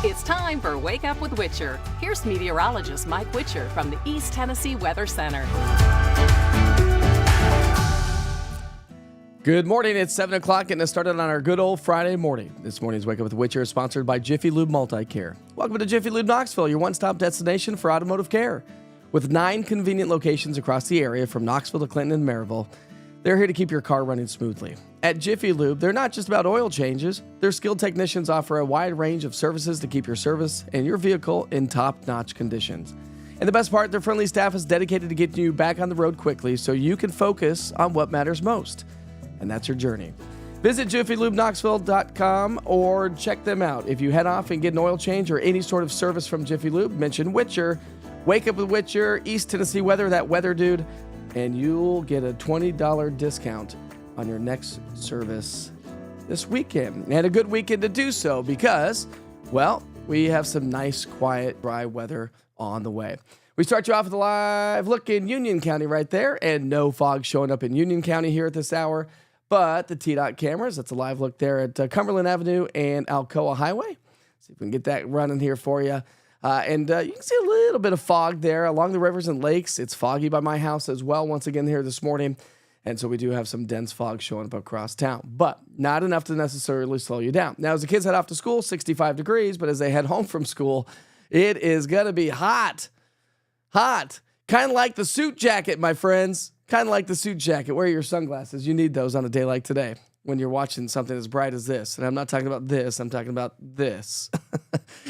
It's time for Wake Up with Witcher. Here's meteorologist Mike Witcher from the East Tennessee Weather Center. Good morning. It's 7 o'clock, getting us started on our good old Friday morning. This morning's Wake Up with Witcher is sponsored by Jiffy Lube Multi-Care. Welcome to Jiffy Lube Knoxville, your one-stop destination for automotive care. With 9 convenient locations across the area from Knoxville to Clinton and Maryville, they're here to keep your car running smoothly. At Jiffy Lube, they're not just about oil changes. Their skilled technicians offer a wide range of services to keep your service and your vehicle in top-notch conditions. And the best part, their friendly staff is dedicated to getting you back on the road quickly so you can focus on what matters most. And that's your journey. Visit JiffyLubeKnoxville.com or check them out. If you head off and get an oil change or any sort of service from Jiffy Lube, mention Witcher, Wake Up with Witcher, East Tennessee Weather, that weather dude, and you'll get a $20 discount on your next service this weekend. And a good weekend to do so because, well, we have some nice, quiet, dry weather on the way. We start you off with a live look in Union County right there, and no fog showing up in Union County here at this hour. But the TDOT cameras, that's a live look there at Cumberland Avenue and Alcoa Highway. See if we can get that running here for you. And you can see a little bit of fog there along the rivers and lakes. It's foggy by my house as well once again here this morning. And so we do have some dense fog showing up across town, but not enough to necessarily slow you down. Now, as the kids head off to school, 65 degrees, but as they head home from school, it is going to be hot. Hot. Kind of like the suit jacket, my friends. Kind of like the suit jacket. Wear your sunglasses. You need those on a day like today when you're watching something as bright as this. And I'm not talking about this. I'm talking about this.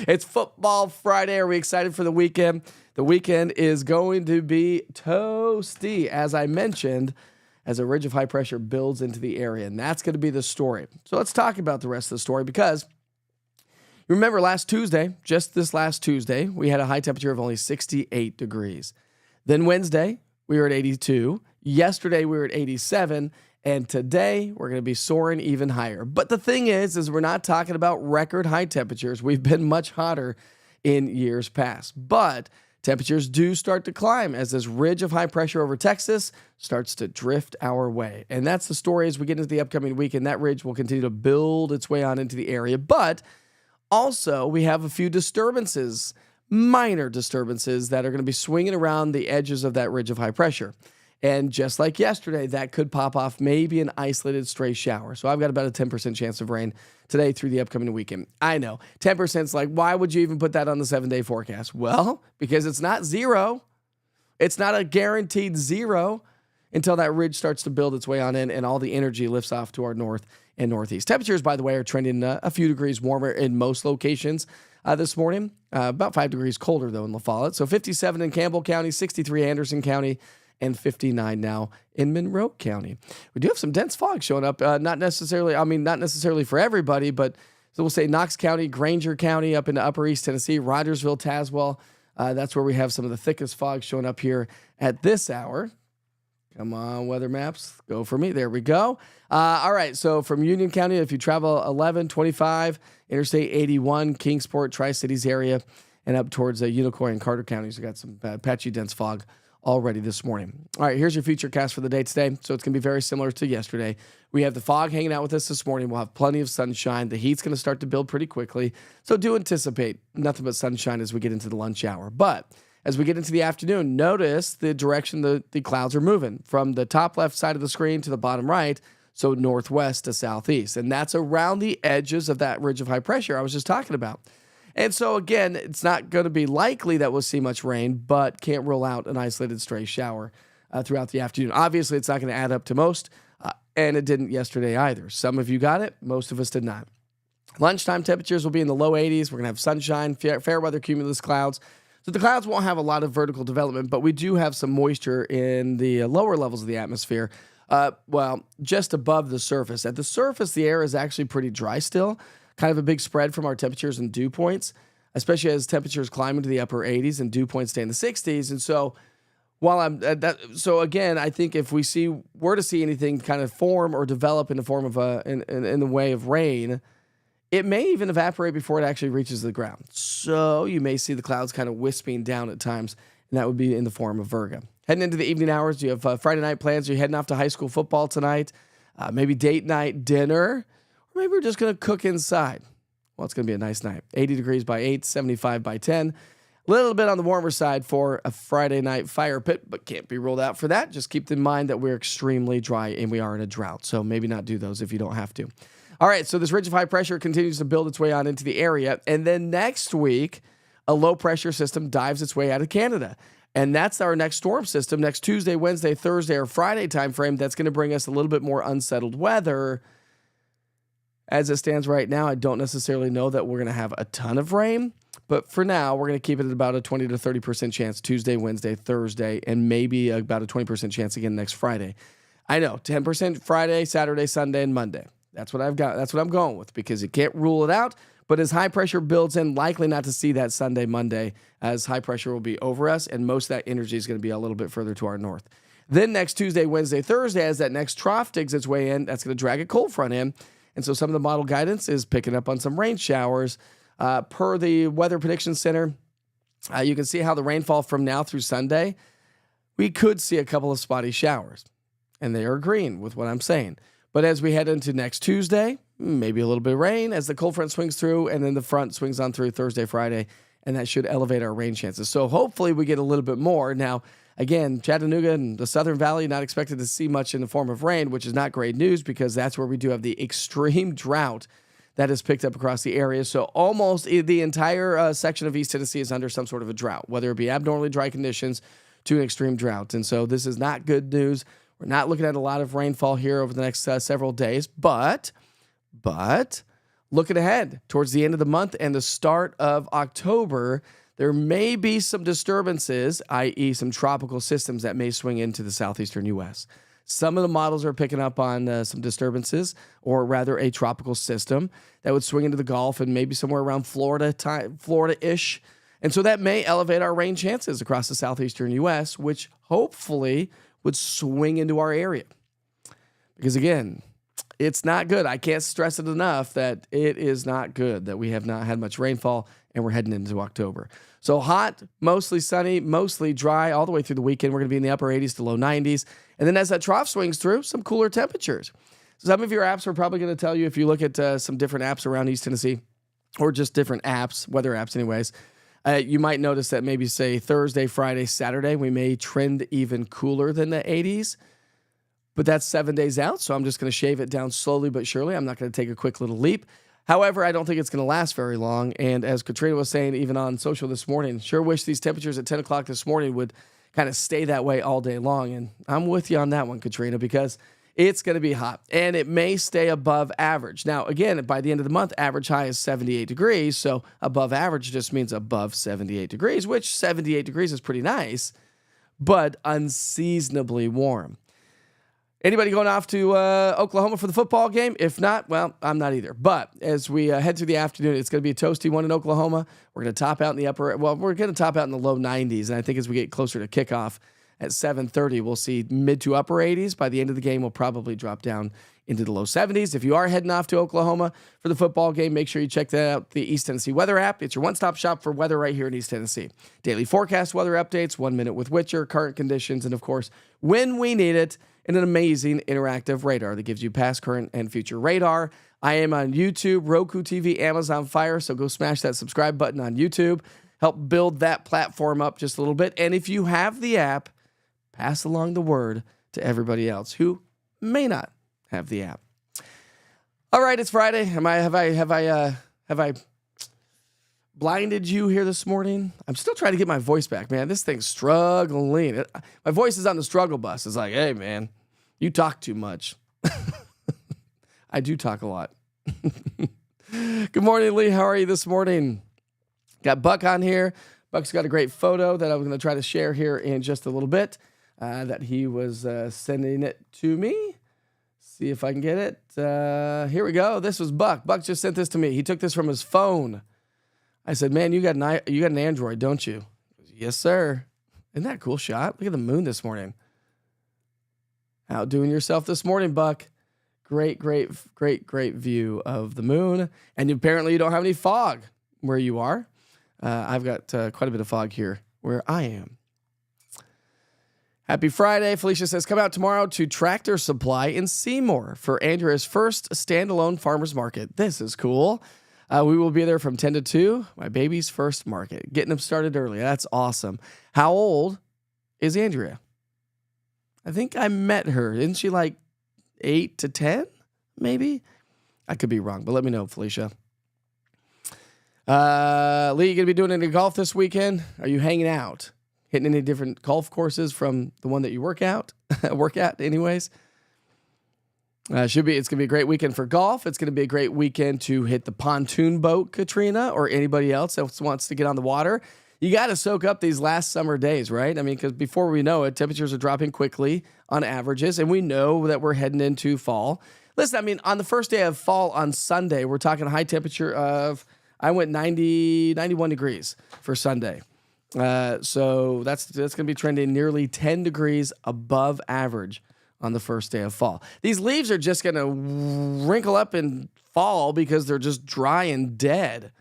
It's Football Friday. Are we excited for the weekend? The weekend is going to be toasty, as I mentioned, as a ridge of high pressure builds into the area. And that's going to be the story. So let's talk about the rest of the story because you remember last Tuesday, just this last Tuesday, we had a high temperature of only 68 degrees. Then Wednesday, we were at 82. Yesterday, we were at 87. And today, we're going to be soaring even higher. But the thing is we're not talking about record high temperatures. We've been much hotter in years past. But temperatures do start to climb as this ridge of high pressure over Texas starts to drift our way. And that's the story as we get into the upcoming weekend. That ridge will continue to build its way on into the area. But also, we have a few disturbances, minor disturbances that are going to be swinging around the edges of that ridge of high pressure. And just like yesterday, that could pop off maybe an isolated stray shower. So I've got about a 10% chance of rain today through the upcoming weekend. I know, 10% is like, why would you even put that on the 7-day forecast? Well, because it's not zero. It's not a guaranteed zero until that ridge starts to build its way on in and all the energy lifts off to our north and northeast. Temperatures, by the way, are trending a few degrees warmer in most locations this morning. About 5 degrees colder, though, in La Follette. So 57 in Campbell County, 63 Anderson County, and 59 now in Monroe County. We do have some dense fog showing up, not necessarily for everybody, but so we'll say Knox County, Granger County, up into Upper East Tennessee, Rogersville, Tazewell. That's where we have some of the thickest fog showing up here at this hour. Come on, weather maps. Go for me. There we go. All right, so from Union County, if you travel 11, 25, Interstate 81, Kingsport, Tri-Cities area, and up towards Unicoi and Carter counties, we got some patchy dense fog already this morning. All right, here's your future cast for the day today. So it's going to be very similar to yesterday. We have the fog hanging out with us this morning. We'll have plenty of sunshine. The heat's going to start to build pretty quickly. So do anticipate nothing but sunshine as we get into the lunch hour. But as we get into the afternoon, notice the direction the clouds are moving from the top left side of the screen to the bottom right, so northwest to southeast. And that's around the edges of that ridge of high pressure I was just talking about. And so, again, it's not going to be likely that we'll see much rain, but can't rule out an isolated stray shower throughout the afternoon. Obviously, it's not going to add up to most, and it didn't yesterday either. Some of you got it. Most of us did not. Lunchtime temperatures will be in the low 80s. We're going to have sunshine, fair weather cumulus clouds. So the clouds won't have a lot of vertical development, but we do have some moisture in the lower levels of the atmosphere, just above the surface. At the surface, the air is actually pretty dry still. Kind of a big spread from our temperatures and dew points, especially as temperatures climb into the upper 80s and dew points stay in the 60s. And so again, I think if we were to see anything kind of form or develop in the form of in the way of rain, it may even evaporate before it actually reaches the ground. So you may see the clouds kind of wisping down at times, and that would be in the form of virga. Heading into the evening hours, you have Friday night plans. You're heading off to high school football tonight, maybe date night dinner, or maybe we're just going to cook inside. Well, it's going to be a nice night. 80 degrees by 8, 75 by 10. A little bit on the warmer side for a Friday night fire pit, but can't be ruled out for that. Just keep in mind that we're extremely dry and we are in a drought, so maybe not do those if you don't have to. All right, so this ridge of high pressure continues to build its way on into the area, and then next week, a low pressure system dives its way out of Canada. And that's our next storm system next Tuesday, Wednesday, Thursday, or Friday timeframe. That's going to bring us a little bit more unsettled weather. As it stands right now, I don't necessarily know that we're going to have a ton of rain. But for now, we're going to keep it at about a 20 to 30% chance Tuesday, Wednesday, Thursday, and maybe about a 20% chance again next Friday. I know, 10% Friday, Saturday, Sunday, and Monday. That's what I've got. That's what I'm going with because you can't rule it out. But as high pressure builds in, likely not to see that Sunday, Monday, as high pressure will be over us, and most of that energy is going to be a little bit further to our north. Then next Tuesday, Wednesday, Thursday, as that next trough digs its way in, that's going to drag a cold front in. And so some of the model guidance is picking up on some rain showers. Per the Weather Prediction Center, you can see how the rainfall from now through Sunday, we could see a couple of spotty showers. And they are agreeing with what I'm saying. But as we head into next Tuesday, maybe a little bit of rain as the cold front swings through, and then the front swings on through Thursday, Friday, and that should elevate our rain chances. So hopefully we get a little bit more. Now, again, Chattanooga and the Southern Valley not expected to see much in the form of rain, which is not great news because that's where we do have the extreme drought that has picked up across the area. So almost the entire section of East Tennessee is under some sort of a drought, whether it be abnormally dry conditions to an extreme drought. And so this is not good news. We're not looking at a lot of rainfall here over the next several days, but looking ahead towards the end of the month and the start of October, there may be some disturbances, i.e. some tropical systems that may swing into the southeastern U.S. Some of the models are picking up on some disturbances, or rather a tropical system that would swing into the Gulf and maybe somewhere around Florida-ish. And so that may elevate our rain chances across the southeastern U.S., which hopefully would swing into our area. Because again, it's not good. I can't stress it enough that it is not good that we have not had much rainfall and we're heading into October. So hot, mostly sunny, mostly dry all the way through the weekend. We're going to be in the upper 80s to low 90s. And then as that trough swings through, some cooler temperatures. Some of your apps are probably going to tell you, if you look at some different apps around East Tennessee, or just different apps, weather apps anyways, you might notice that maybe, say, Thursday, Friday, Saturday, we may trend even cooler than the 80s. But that's 7 days out, so I'm just going to shave it down slowly but surely. I'm not going to take a quick little leap. However, I don't think it's going to last very long. And as Katrina was saying, even on social this morning, sure wish these temperatures at 10 o'clock this morning would kind of stay that way all day long. And I'm with you on that one, Katrina, because it's going to be hot. And it may stay above average. Now, again, by the end of the month, average high is 78 degrees. So above average just means above 78 degrees, which 78 degrees is pretty nice, but unseasonably warm. Anybody going off to Oklahoma for the football game? If not, well, I'm not either. But as we head through the afternoon, it's going to be a toasty one in Oklahoma. We're going to top out in the we're going to top out in the low 90s. And I think as we get closer to kickoff at 7:30, we'll see mid to upper 80s. By the end of the game, we'll probably drop down into the low 70s. If you are heading off to Oklahoma for the football game, make sure you check that out, the East Tennessee Weather app. It's your one-stop shop for weather right here in East Tennessee. Daily forecast weather updates, 1 minute with Witcher, current conditions, and of course, when we need it, and an amazing interactive radar that gives you past, current, and future radar. I am on YouTube, Roku TV, Amazon Fire, so go smash that subscribe button on YouTube. Help build that platform up just a little bit. And if you have the app, pass along the word to everybody else who may not have the app. All right, it's Friday. Have I blinded you here this morning? I'm still trying to get my voice back, man. This thing's struggling. My voice is on the struggle bus. It's like, hey, man, you talk too much. I do talk a lot. Good morning, Lee. How are you this morning? Got Buck on here. Buck's got a great photo that I'm going to try to share here in just a little bit that he was sending it to me. See if I can get it. Here we go. This was Buck. Buck just sent this to me. He took this from his phone. I said, man, you got an Android, don't you? Yes, sir. Isn't that a cool shot? Look at the moon this morning. Outdoing yourself this morning, Buck. Great view of the moon. And apparently you don't have any fog where you are. I've got quite a bit of fog here where I am. Happy Friday. Felicia says, come out tomorrow to Tractor Supply in Seymour for Andrea's first standalone farmer's market. This is cool. We will be there from 10 to 2, my baby's first market. Getting them started early. That's awesome. How old is Andrea? I think I met her. Isn't she like 8 to 10, maybe? I could be wrong, but let me know, Felicia. Lee, you going to be doing any golf this weekend? Are you hanging out? Hitting any different golf courses from the one that you work at anyways? It's going to be a great weekend for golf. It's going to be a great weekend to hit the pontoon boat, Katrina, or anybody else that wants to get on the water. You got to soak up these last summer days, right? I mean, because before we know it, temperatures are dropping quickly on averages, and we know that we're heading into fall. Listen, I mean, on the first day of fall on Sunday, we're talking a high temperature of, I went 91 degrees for Sunday. So that's going to be trending nearly 10 degrees above average on the first day of fall. These leaves are just going to wrinkle up and fall because they're just dry and dead.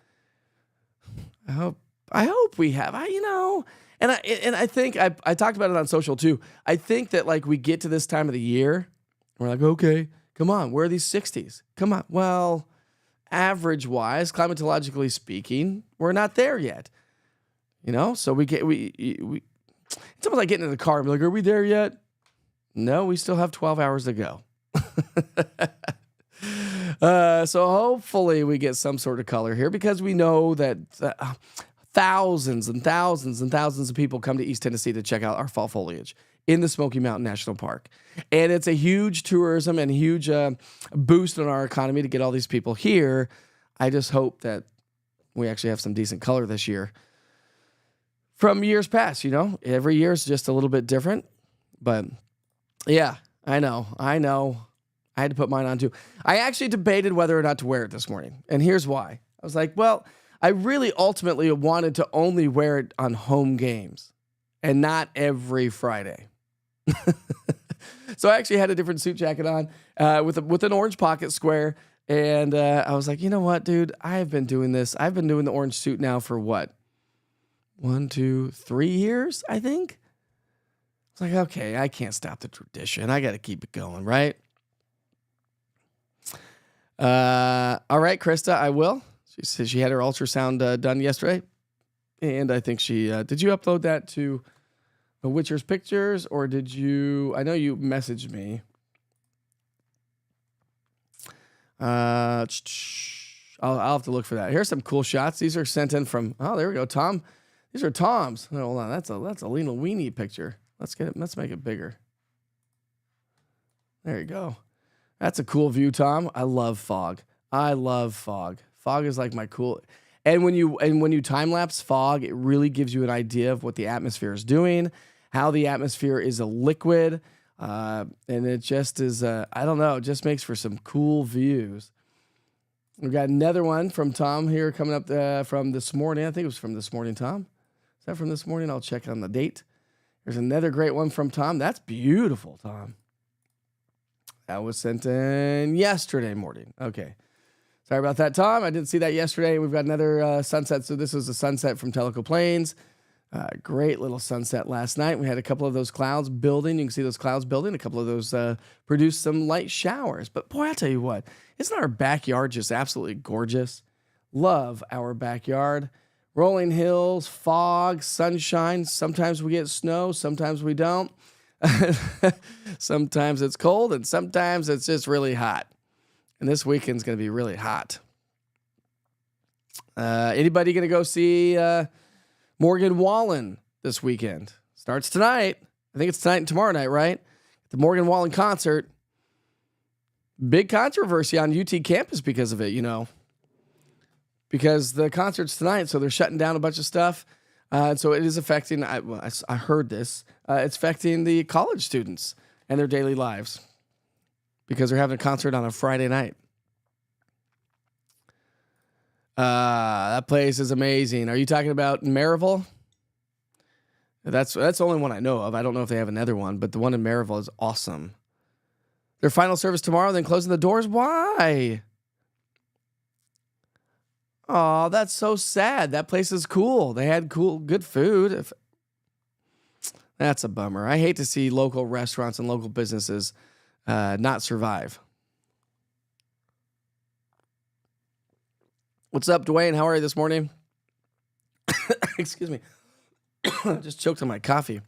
I hope we have, and I think I talked about it on social too. I think that like we get to this time of the year, we're like, okay, come on, where are these 60s? Come on. Well, average wise, climatologically speaking, we're not there yet. So we it's almost like getting in the car and be like, are we there yet? No, we still have 12 hours to go. So hopefully we get some sort of color here because we know that thousands and thousands and thousands of people come to East Tennessee to check out our fall foliage in the Smoky Mountain National Park. And it's a huge tourism and huge boost on our economy to get all these people here. I just hope that we actually have some decent color this year. From years past, every year is just a little bit different. But yeah, I know. I had to put mine on too. I actually debated whether or not to wear it this morning. And here's why. I was like, well, I really ultimately wanted to only wear it on home games and not every Friday. So I actually had a different suit jacket on with an orange pocket square. And I was like, you know what, dude? I've been doing this. I've been doing the orange suit now for what? 1, 2, 3 years, I think. It's like, okay, I can't stop the tradition. I got to keep it going, right? All right, Krista, I will. She said she had her ultrasound done yesterday. And I think she, did you upload that to the Witcher's pictures or did you, I know you messaged me. I'll have to look for that. Here's some cool shots. These are sent in from, oh, there we go, Tom. These are Tom's. Oh, hold on, that's a Lena Weenie picture. Let's make it bigger. There you go. That's a cool view, Tom. I love fog. Fog is like my cool. And when you time lapse fog, it really gives you an idea of what the atmosphere is doing, how the atmosphere is a liquid, and it just is. I don't know. It just makes for some cool views. We've got another one from Tom here coming up from this morning. I think it was from this morning, Tom. Is that from this morning? I'll check on the date. There's another great one from Tom. That's beautiful, Tom. That was sent in yesterday morning. Okay. Sorry about that, Tom. I didn't see that yesterday. We've got another sunset. So this is a sunset from Tellico Plains. Great little sunset last night. We had a couple of those clouds building. You can see those clouds building. A couple of those produced some light showers. But boy, I'll tell you what. Isn't our backyard just absolutely gorgeous? Love our backyard. Rolling hills, fog, sunshine. Sometimes we get snow. Sometimes we don't. Sometimes it's cold and sometimes it's just really hot. And this weekend's going to be really hot. Anybody going to go see Morgan Wallen this weekend? Starts tonight. I think it's tonight and tomorrow night, right? The Morgan Wallen concert. Big controversy on UT campus because of it, Because the concert's tonight, so they're shutting down a bunch of stuff. And so it is affecting, I heard this, it's affecting the college students and their daily lives because they're having a concert on a Friday night. That place is amazing. Are you talking about Maryville? That's the only one I know of. I don't know if they have another one, but the one in Maryville is awesome. Their final service tomorrow, then closing the doors? Why? Oh, that's so sad. That place is cool. They had good food. That's a bummer. I hate to see local restaurants and local businesses not survive. What's up, Dwayne? How are you this morning? Excuse me. Just choked on my coffee.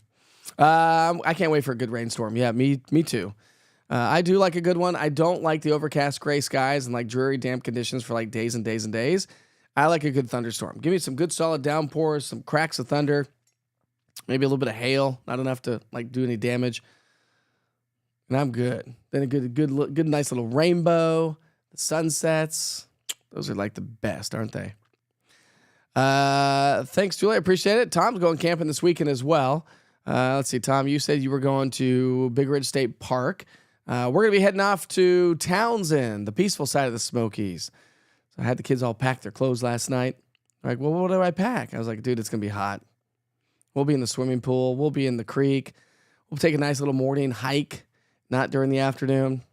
I can't wait for a good rainstorm. Yeah, me too. I do like a good one. I don't like the overcast gray skies and like dreary damp conditions for like days and days and days. I like a good thunderstorm. Give me some good solid downpours, some cracks of thunder, maybe a little bit of hail, not enough to like do any damage. And I'm good. Then a good nice little rainbow, the sunsets. Those are like the best, aren't they? Thanks, Julie. I appreciate it. Tom's going camping this weekend as well. Let's see, Tom, you said you were going to Big Ridge State Park. We're going to be heading off to Townsend, the peaceful side of the Smokies. So I had the kids all pack their clothes last night. They're like, well, what do I pack? I was like, dude, it's going to be hot. We'll be in the swimming pool. We'll be in the creek. We'll take a nice little morning hike, not during the afternoon.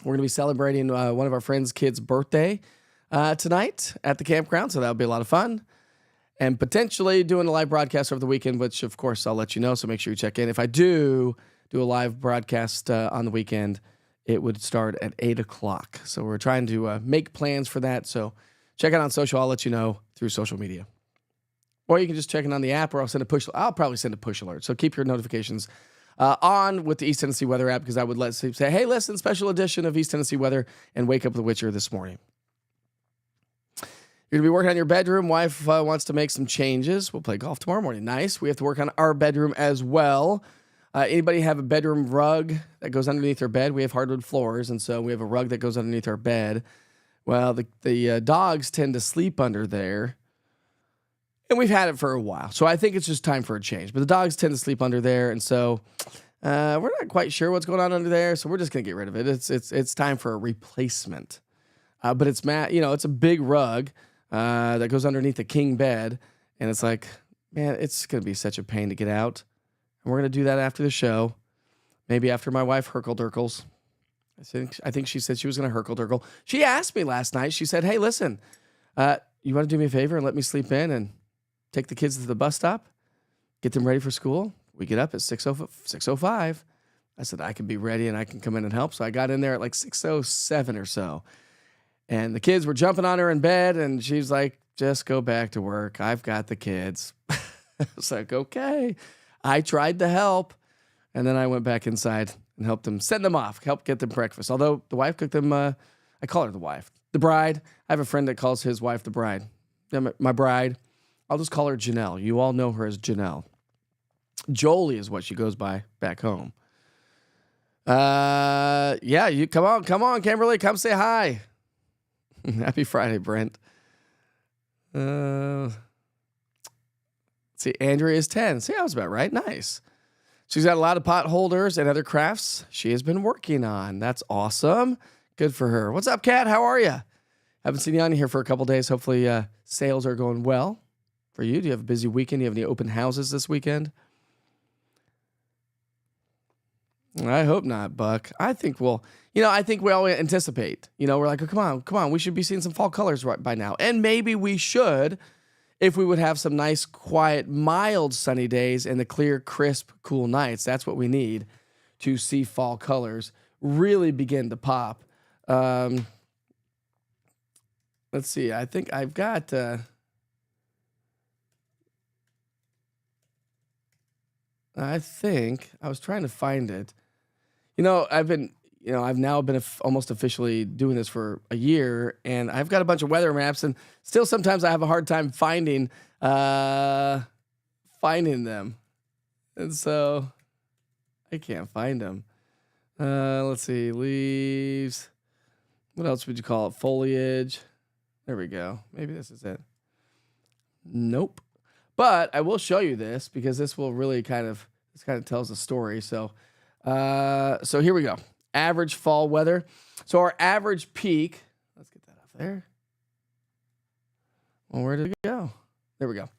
We're going to be celebrating one of our friends' kids' birthday tonight at the campground, so that'll be a lot of fun. And potentially doing a live broadcast over the weekend, which, of course, I'll let you know, so make sure you check in. If I do a live broadcast on the weekend, it would start at 8 o'clock. So we're trying to make plans for that, so check it out on social. I'll let you know through social media. Or you can just check in on the app, or I'll probably send a push alert. So keep your notifications on with the East Tennessee Weather app, because I would say, hey, listen, special edition of East Tennessee Weather and Wake Up with the Witcher this morning. You're going to be working on your bedroom. Wife wants to make some changes. We'll play golf tomorrow morning. Nice. We have to work on our bedroom as well. Anybody have a bedroom rug that goes underneath their bed? We have hardwood floors, and so we have a rug that goes underneath our bed. Well, the dogs tend to sleep under there, and we've had it for a while. So I think it's just time for a change. But the dogs tend to sleep under there, and so we're not quite sure what's going on under there, so we're just going to get rid of it. It's time for a replacement. But it's it's a big rug that goes underneath the king bed, and it's like, man, it's going to be such a pain to get out. And we're going to do that after the show, maybe after my wife Herkle-Durkles. I think she said she was going to Herkle-Durkle. She asked me last night, she said, hey, listen, you want to do me a favor and let me sleep in and take the kids to the bus stop, get them ready for school? We get up at 6:05. I said, I can be ready and I can come in and help. So I got in there at like 6:07 or so. And the kids were jumping on her in bed, and she's like, just go back to work. I've got the kids. I was like, okay. I tried to help, and then I went back inside and helped them, send them off, help get them breakfast. Although the wife cooked them, I call her the wife. The bride. I have a friend that calls his wife the bride. My bride. I'll just call her Janelle. You all know her as Janelle. Jolie is what she goes by back home. Yeah, you come on, Kimberly, come say hi. Happy Friday, Brent. See, Andrea is 10. See, I was about right. Nice. She's got a lot of pot holders and other crafts she has been working on. That's awesome. Good for her. What's up, Kat? How are you? Haven't seen you on here for a couple days. Hopefully sales are going well for you. Do you have a busy weekend? Do you have any open houses this weekend? I hope not, Buck. I think we all anticipate. We're like, oh, come on. We should be seeing some fall colors right by now. And maybe we should if we would have some nice, quiet, mild sunny days and the clear, crisp, cool nights. That's what we need to see fall colors really begin to pop. Let's see. I think I've got... I think I was trying to find it. I've now been almost officially doing this for a year, and I've got a bunch of weather maps, and still sometimes I have a hard time finding them. And so I can't find them. Let's see, leaves. What else would you call it? Foliage. There we go. Maybe this is it. Nope. But I will show you this because this will really kind of tells the story. So here we go. Average fall weather. So our average peak, let's get that off there. Well, where did it go? There we go.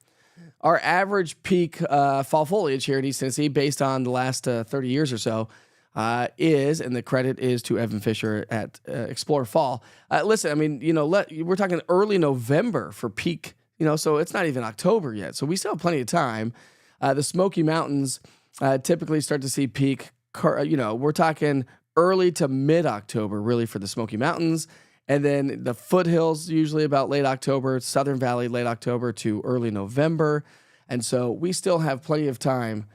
Our average peak fall foliage here in East Tennessee, based on the last 30 years or so, is, and the credit is to Evan Fisher at Explore Fall. Listen, I mean, we're talking early November for peak. So it's not even October yet. So we still have plenty of time. The Smoky Mountains typically start to see peak, we're talking early to mid-October, really, for the Smoky Mountains. And then the foothills, usually about late October, Southern Valley, late October to early November. And so we still have plenty of time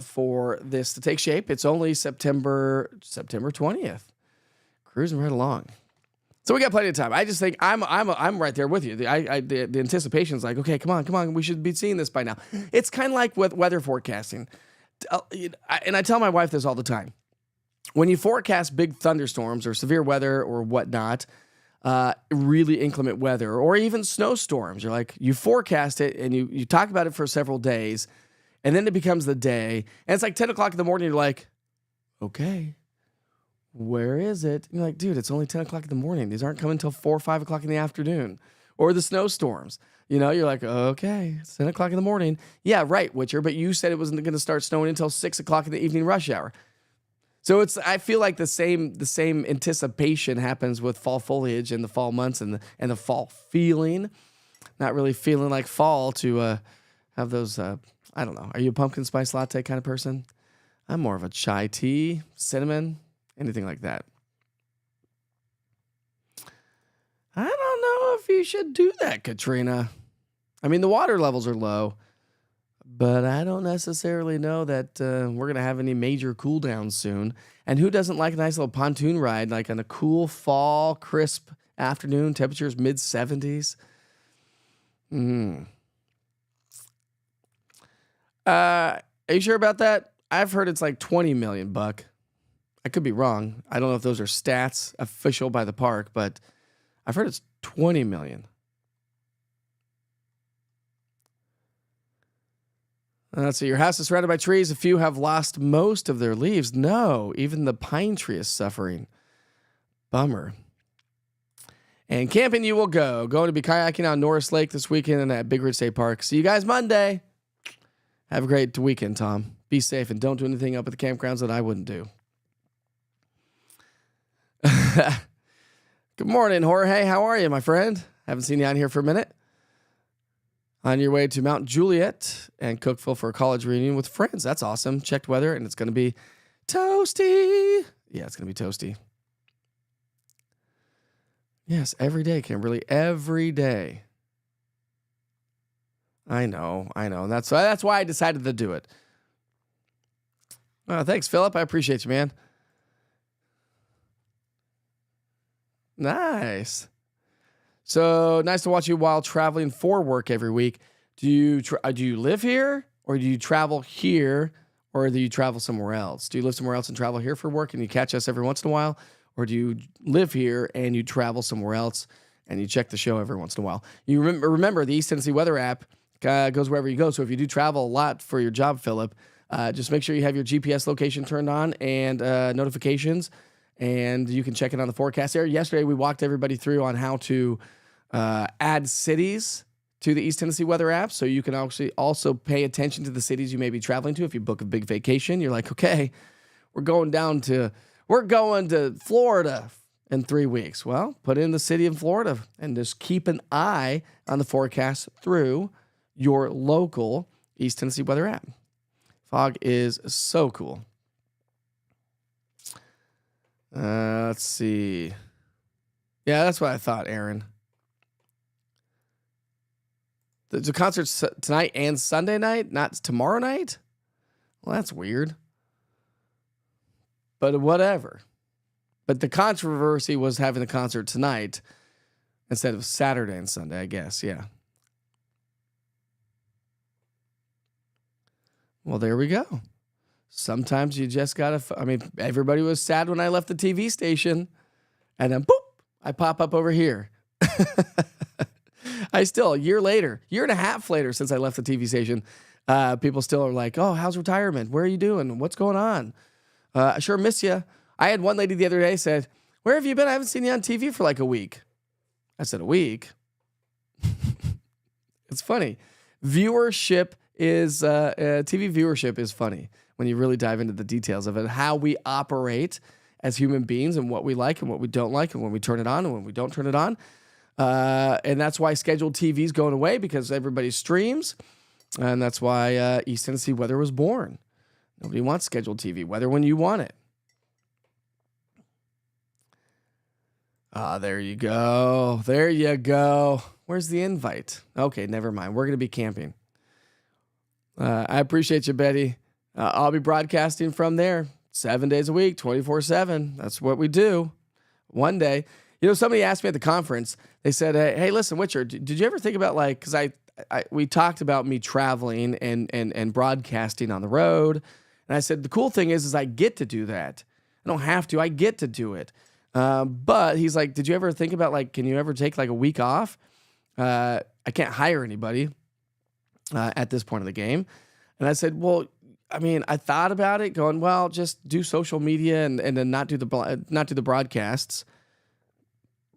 for this to take shape. It's only September 20th. Cruising right along. So we got plenty of time. I just think I'm right there with you. The anticipation is like, okay, come on. We should be seeing this by now. It's kind of like with weather forecasting. And I tell my wife this all the time. When you forecast big thunderstorms or severe weather or whatnot, really inclement weather, or even snowstorms, you forecast it and you talk about it for several days, and then it becomes the day, and it's like 10 o'clock in the morning, you're like, okay, where is it? And you're like, dude, it's only 10 o'clock in the morning. These aren't coming until 4 or 5 o'clock in the afternoon. Or the snowstorms. You're like, okay, it's 10 o'clock in the morning. Yeah, right, Witcher, but you said it wasn't going to start snowing until 6 o'clock in the evening rush hour. So I feel like the same anticipation happens with fall foliage and the fall months and the fall feeling. Not really feeling like fall to have those, I don't know. Are you a pumpkin spice latte kind of person? I'm more of a chai tea, cinnamon, anything like that. I don't know if you should do that, Katrina. I mean, the water levels are low, but I don't necessarily know that we're going to have any major cool downs soon. And who doesn't like a nice little pontoon ride, like on a cool fall, crisp afternoon, temperatures mid-70s? Are you sure about that? I've heard it's like 20 million buck. I could be wrong. I don't know if those are stats official by the park, but I've heard it's 20 million. Let's see. Your house is surrounded by trees. A few have lost most of their leaves. No, even the pine tree is suffering. Bummer. And camping you will go. Going to be kayaking on Norris Lake this weekend and at Big Ridge State Park. See you guys Monday. Have a great weekend, Tom. Be safe and don't do anything up at the campgrounds that I wouldn't do. Good morning, Jorge. How are you, my friend? Haven't seen you out here for a minute. On your way to Mount Juliet and Cookeville for a college reunion with friends. That's awesome. Checked weather, and it's going to be toasty. Yeah, it's going to be toasty. Yes, every day, Kimberly. Every day. I know. And that's why I decided to do it. Oh, thanks, Philip. I appreciate you, man. Nice. So nice to watch you while traveling for work every week. Do you live here, or do you travel here, or do you travel somewhere else? Do you live somewhere else and travel here for work and you catch us every once in a while? Or do you live here and you travel somewhere else and you check the show every once in a while? You remember the East Tennessee Weather app goes wherever you go. So if you do travel a lot for your job, Philip, just make sure you have your GPS location turned on and notifications, and you can check it on the forecast there. Yesterday, we walked everybody through on how to add cities to the East Tennessee Weather app, so you can actually also pay attention to the cities you may be traveling to. If you book a big vacation, you're like, okay, we're going to Florida in 3 weeks. Well, put in the city of Florida and just keep an eye on the forecast through your local East Tennessee Weather app. Fog is so cool. Let's see. Yeah, that's what I thought, Aaron. The concert's tonight and Sunday night, not tomorrow night? Well, that's weird. But whatever. But the controversy was having the concert tonight instead of Saturday and Sunday, I guess. Yeah. Well, there we go. Sometimes you just gotta. Everybody was sad when I left the TV station, and then boop, I pop up over here. A year and a half later since I left the TV station, people still are like, "Oh, how's retirement? Where are you doing? What's going on? I sure miss you." I had one lady the other day said, "Where have you been? I haven't seen you on TV for like a week." I said, "A week?" It's funny. TV viewership is funny when you really dive into the details of it, how we operate as human beings and what we like and what we don't like and when we turn it on and when we don't turn it on. And that's why scheduled TV is going away, because everybody streams. And that's why East Tennessee Weather was born. Nobody wants scheduled TV. Weather when you want it. Ah, there you go. There you go. Where's the invite? Okay, never mind. We're going to be camping. I appreciate you, Betty. I'll be broadcasting from there 7 days a week, 24/7. That's what we do. One day, somebody asked me at the conference. They said, "Hey, listen, Witcher, did you ever think about because we talked about me traveling and broadcasting on the road, and I said the cool thing is I get to do that. I don't have to. I get to do it. But he's like, did you ever think about can you ever take a week off? I can't hire anybody at this point of the game." And I said, well, I mean, I thought about it going, well, just do social media and then not do the broadcasts.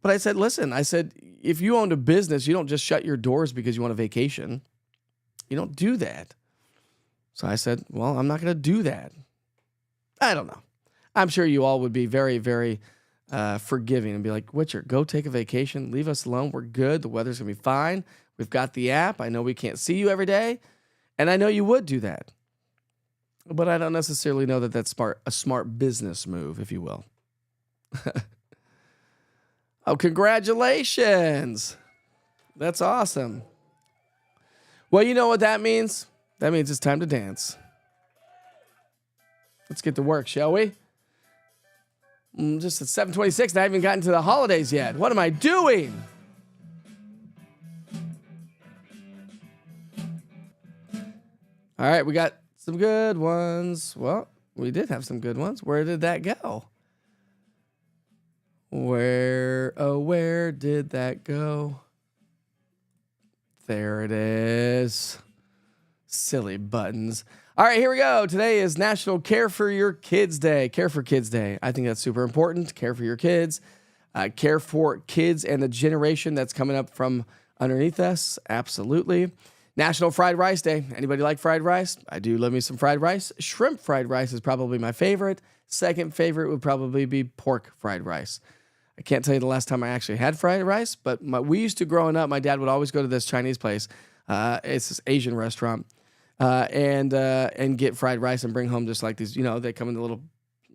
But I said, listen, if you owned a business, you don't just shut your doors because you want a vacation. You don't do that. So I said, well, I'm not going to do that. I don't know. I'm sure you all would be very, very forgiving and be like, Witcher, go take a vacation. Leave us alone. We're good. The weather's going to be fine. We've got the app. I know we can't see you every day. And I know you would do that. But I don't necessarily know that that's a smart business move, if you will. Oh, congratulations. That's awesome. Well, you know what that means? That means it's time to dance. Let's get to work, shall we? Just at 7:26, and I haven't gotten to the holidays yet. What am I doing? All right, we got some good ones. Well, we did have some good ones. Where did that go? Where did that go? There it is. Silly buttons. All right, here we go. Today is National Care for Your Kids Day. Care for Kids Day. I think that's super important. Care for your kids. Care for kids and the generation that's coming up from underneath us. Absolutely. National Fried Rice Day. Anybody like fried rice? I do love me some fried rice. Shrimp fried rice is probably my favorite. Second favorite would probably be pork fried rice. I can't tell you the last time I actually had fried rice, but we used to growing up, my dad would always go to this Chinese place. It's this Asian restaurant. And get fried rice and bring home just like these, they come in the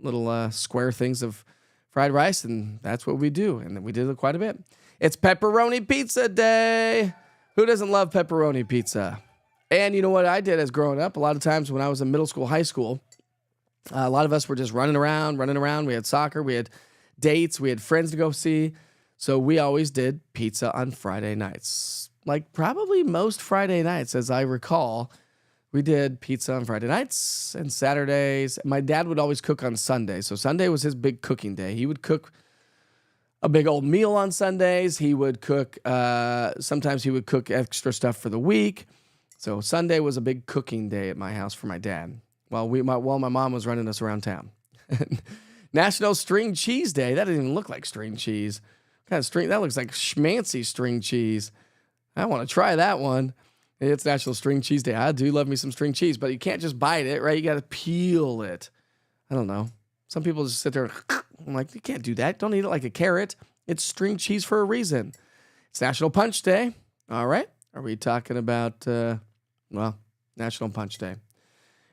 little square things of fried rice, and that's what we do. And we did it quite a bit. It's Pepperoni Pizza Day. Who doesn't love pepperoni pizza? And you know what I did as growing up? A lot of times when I was in middle school, high school, a lot of us were just running around. We had soccer, we had dates, we had friends to go see. So we always did pizza on Friday nights. Like probably most Friday nights, as I recall. We did pizza on Friday nights and Saturdays. My dad would always cook on Sunday. So Sunday was his big cooking day. He would cook a big old meal on Sundays. He would cook, sometimes he would cook extra stuff for the week. So Sunday was a big cooking day at my house for my dad while my mom was running us around town. National String Cheese Day. That doesn't even look like string cheese. What kind of string? That looks like schmancy string cheese. I want to try that one. It's National String Cheese Day. I do love me some string cheese, but you can't just bite it, right? You got to peel it. I don't know. Some people just sit there and I'm like, you can't do that. Don't eat it like a carrot. It's string cheese for a reason. It's National Punch Day. All right. Are we talking about, National Punch Day? And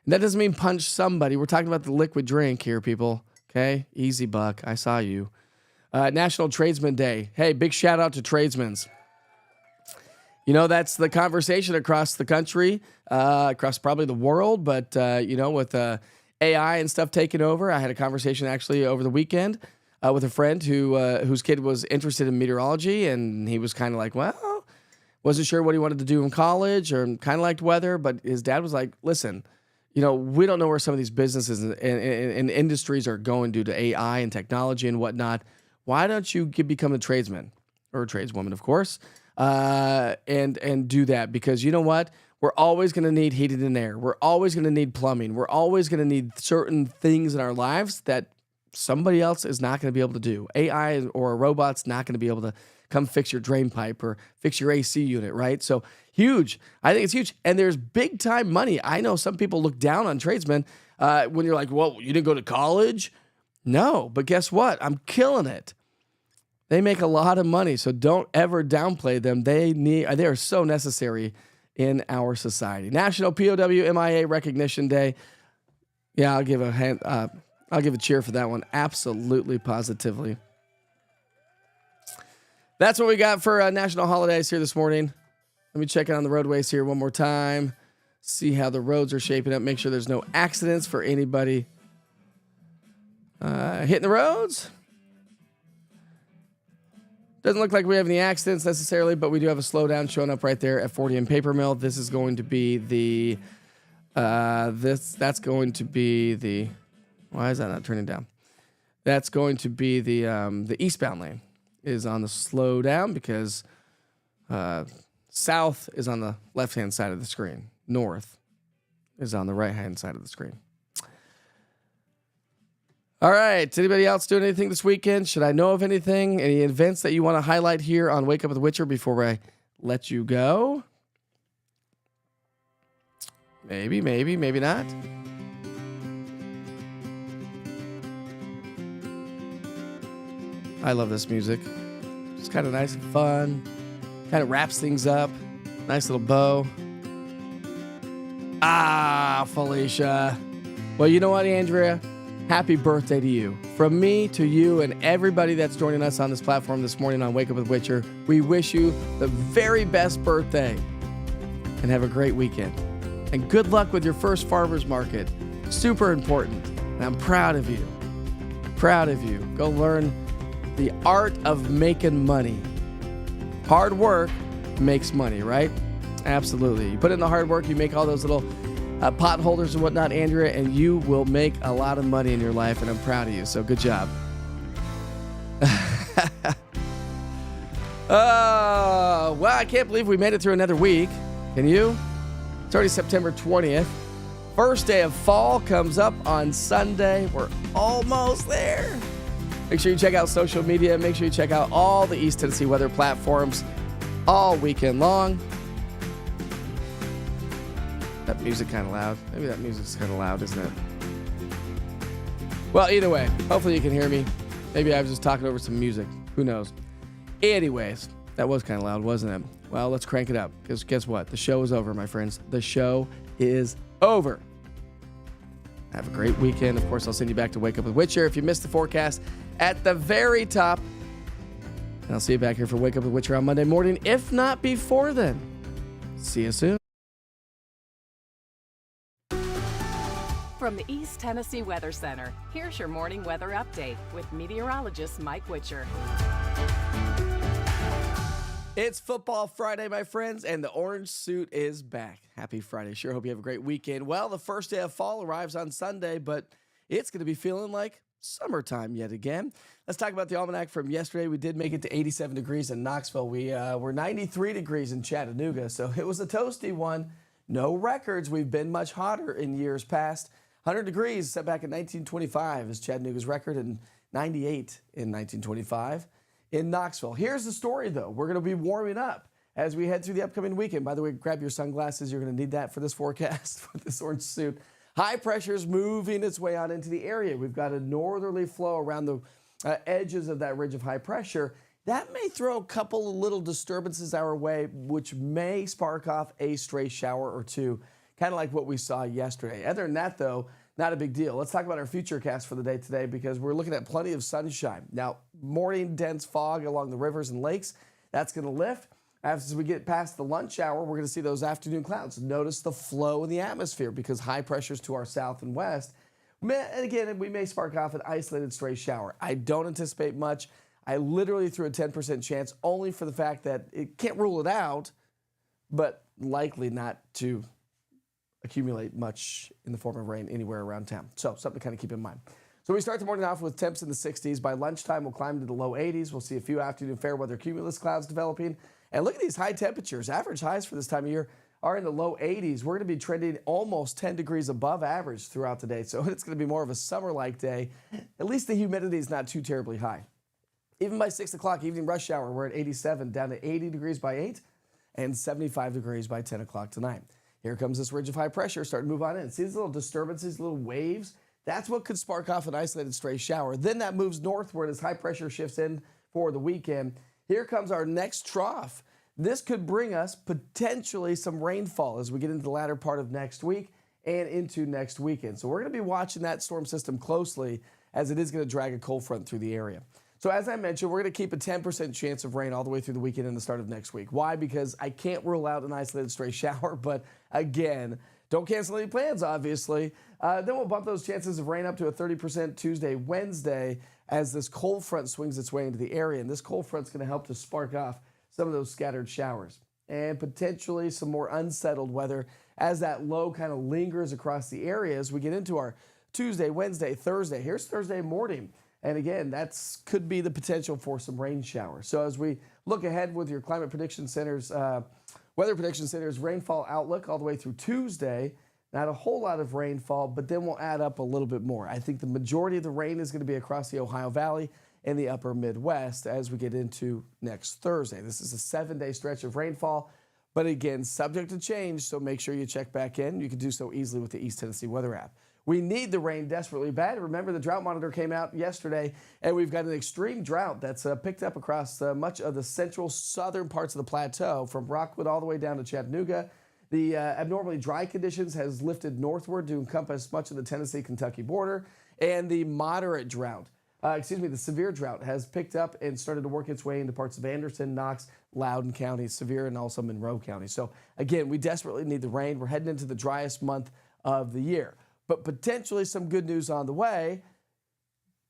that doesn't mean punch somebody. We're talking about the liquid drink here, people. Okay? Easy buck. I saw you. National Tradesman Day. Hey, big shout out to tradesmen. That's the conversation across the country, across probably the world. But, with AI and stuff taking over, I had a conversation actually over the weekend with a friend whose kid was interested in meteorology. And he was kind of like, well, wasn't sure what he wanted to do in college or kind of liked weather. But his dad was like, listen, we don't know where some of these businesses and industries are going due to AI and technology and whatnot. Why don't you become a tradesman or a tradeswoman, of course? And do that, because you know what? We're always going to need heating and air. We're always going to need plumbing. We're always going to need certain things in our lives that somebody else is not going to be able to do. AI or a robot's not going to be able to come fix your drain pipe or fix your AC unit, right? So huge. I think it's huge. And there's big time money. I know some people look down on tradesmen when you're like, well, you didn't go to college? No, but guess what? I'm killing it. They make a lot of money, so don't ever downplay them. They are so necessary in our society. National POW MIA Recognition Day. Yeah, I'll give a cheer for that one. Absolutely, positively. That's what we got for national holidays here this morning. Let me check in on the roadways here one more time. See how the roads are shaping up. Make sure there's no accidents for anybody hitting the roads. Doesn't look like we have any accidents necessarily, but we do have a slowdown showing up right there at 40 and Paper Mill. This is going to be the that's going to be the, why is that not turning down? That's going to be the eastbound lane is on the slowdown because south is on the left-hand side of the screen. North is on the right-hand side of the screen. All right. Anybody else doing anything this weekend? Should I know of anything? Any events that you want to highlight here on Wake Up with the Witcher before I let you go? Maybe not. I love this music. It's kind of nice and fun. Kind of wraps things up. Nice little bow. Felicia. Well, you know what, Andrea? Happy birthday to you. From me to you and everybody that's joining us on this platform this morning on Wake Up with Witcher, we wish you the very best birthday and have a great weekend. And good luck with your first farmer's market. Super important. And I'm proud of you. Proud of you. Go learn the art of making money. Hard work makes money, right? Absolutely. You put in the hard work, you make all those little pot holders and whatnot, Andrea, and you will make a lot of money in your life, and I'm proud of you. So good job. Well, I can't believe we made it through another week. Can you? It's already September 20th. First day of fall comes up on Sunday. We're almost there. Make sure you check out social media. Make sure you check out all the East Tennessee weather platforms all weekend long. That music kind of loud. Maybe that music's kind of loud, isn't it? Well, either way, hopefully you can hear me. Maybe I was just talking over some music. Who knows? Anyways, that was kind of loud, wasn't it? Well, let's crank it up. Because guess what? The show is over, my friends. The show is over. Have a great weekend. Of course, I'll send you back to Wake Up with Witcher if you missed the forecast at the very top. And I'll see you back here for Wake Up with Witcher on Monday morning, if not before then. See you soon. From the East Tennessee Weather Center, here's your morning weather update with meteorologist Mike Witcher. It's Football Friday, my friends, and the orange suit is back. Happy Friday. Sure hope you have a great weekend. Well, the first day of fall arrives on Sunday, but it's going to be feeling like summertime yet again. Let's talk about the almanac from yesterday. We did make it to 87 degrees in Knoxville. We were 93 degrees in Chattanooga, so it was a toasty one. No records. We've been much hotter in years past. 100 degrees set back in 1925 is Chattanooga's record, and 98 in 1925 in Knoxville. Here's the story, though. We're going to be warming up as we head through the upcoming weekend. By the way, grab your sunglasses. You're going to need that for this forecast with this orange suit. High pressure is moving its way out into the area. We've got a northerly flow around the edges of that ridge of high pressure. That may throw a couple of little disturbances our way, which may spark off a stray shower or two, kind of like what we saw yesterday. Other than that, though, not a big deal. Let's talk about our futurecast for the day today because we're looking at plenty of sunshine. Now, morning dense fog along the rivers and lakes, that's going to lift. As we get past the lunch hour, we're going to see those afternoon clouds. Notice the flow in the atmosphere because high pressures to our south and west. And again, we may spark off an isolated stray shower. I don't anticipate much. I literally threw a 10% chance only for the fact that it can't rule it out, but likely not to accumulate much in the form of rain anywhere around town. So something to kind of keep in mind. So we start the morning off with temps in the 60s. By lunchtime, we'll climb to the low 80s. We'll see a few afternoon fair weather cumulus clouds developing. And look at these high temperatures. Average highs for this time of year are in the low 80s. We're going to be trending almost 10 degrees above average throughout the day. So it's going to be more of a summer-like day. At least the humidity is not too terribly high. Even by 6 o'clock, evening rush hour, we're at 87, down to 80 degrees by 8 and 75 degrees by 10 o'clock tonight. Here comes this ridge of high pressure starting to move on in. See these little disturbances, little waves? That's what could spark off an isolated stray shower. Then that moves northward as high pressure shifts in for the weekend. Here comes our next trough. This could bring us potentially some rainfall as we get into the latter part of next week and into next weekend. So we're going to be watching that storm system closely as it is going to drag a cold front through the area. So as I mentioned, we're going to keep a 10% chance of rain all the way through the weekend and the start of next week. Why? Because I can't rule out an isolated stray shower, but again, don't cancel any plans, obviously. Then we'll bump those chances of rain up to a 30% Tuesday, Wednesday, as this cold front swings its way into the area. And this cold front's going to help to spark off some of those scattered showers and potentially some more unsettled weather as that low kind of lingers across the area as we get into our Tuesday, Wednesday, Thursday. Here's Thursday morning. And again, could be the potential for some rain showers. So as we look ahead with your Climate Prediction Center's, Weather Prediction Center's rainfall outlook all the way through Tuesday, not a whole lot of rainfall, but then we'll add up a little bit more. I think the majority of the rain is going to be across the Ohio Valley and the upper Midwest as we get into next Thursday. This is a 7-day stretch of rainfall, but again, subject to change, so make sure you check back in. You can do so easily with the East Tennessee Weather app. We need the rain desperately bad. Remember, the drought monitor came out yesterday, and we've got an extreme drought that's picked up across much of the central southern parts of the plateau, from Rockwood all the way down to Chattanooga. The abnormally dry conditions has lifted northward to encompass much of the Tennessee-Kentucky border, and the moderate drought, the severe drought has picked up and started to work its way into parts of Anderson, Knox, Loudoun counties, Sevier, and also Monroe County. So again, we desperately need the rain. We're heading into the driest month of the year. But potentially some good news on the way.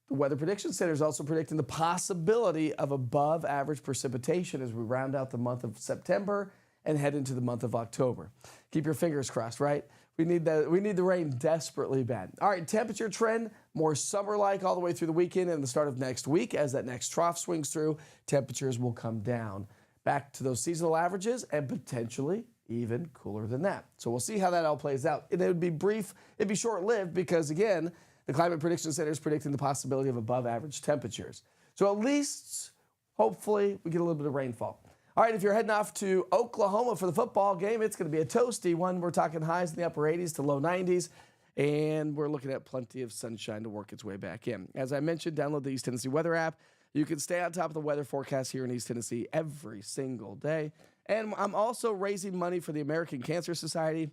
The Weather Prediction Center is also predicting the possibility of above average precipitation as we round out the month of September and head into the month of October. Keep your fingers crossed, right? We need the rain desperately bad. All right, temperature trend, more summer-like all the way through the weekend and the start of next week. As that next trough swings through, temperatures will come down back to those seasonal averages and potentially even cooler than that. So we'll see how that all plays out. And it would be brief, it'd be short-lived because, again, the Climate Prediction Center is predicting the possibility of above-average temperatures. So at least, hopefully, we get a little bit of rainfall. All right, if you're heading off to Oklahoma for the football game, it's going to be a toasty one. We're talking highs in the upper 80s to low 90s, and we're looking at plenty of sunshine to work its way back in. As I mentioned, download the East Tennessee Weather app. You can stay on top of the weather forecast here in East Tennessee every single day. And I'm also raising money for the American Cancer Society.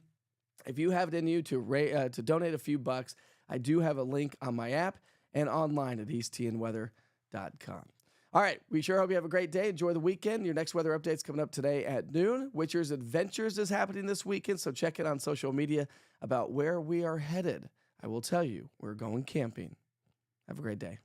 If you have it in you to donate a few bucks, I do have a link on my app and online at easttnweather.com. All right, we sure hope you have a great day. Enjoy the weekend. Your next weather update's coming up today at noon. Witcher's Adventures is happening this weekend, so check it on social media about where we are headed. I will tell you, we're going camping. Have a great day.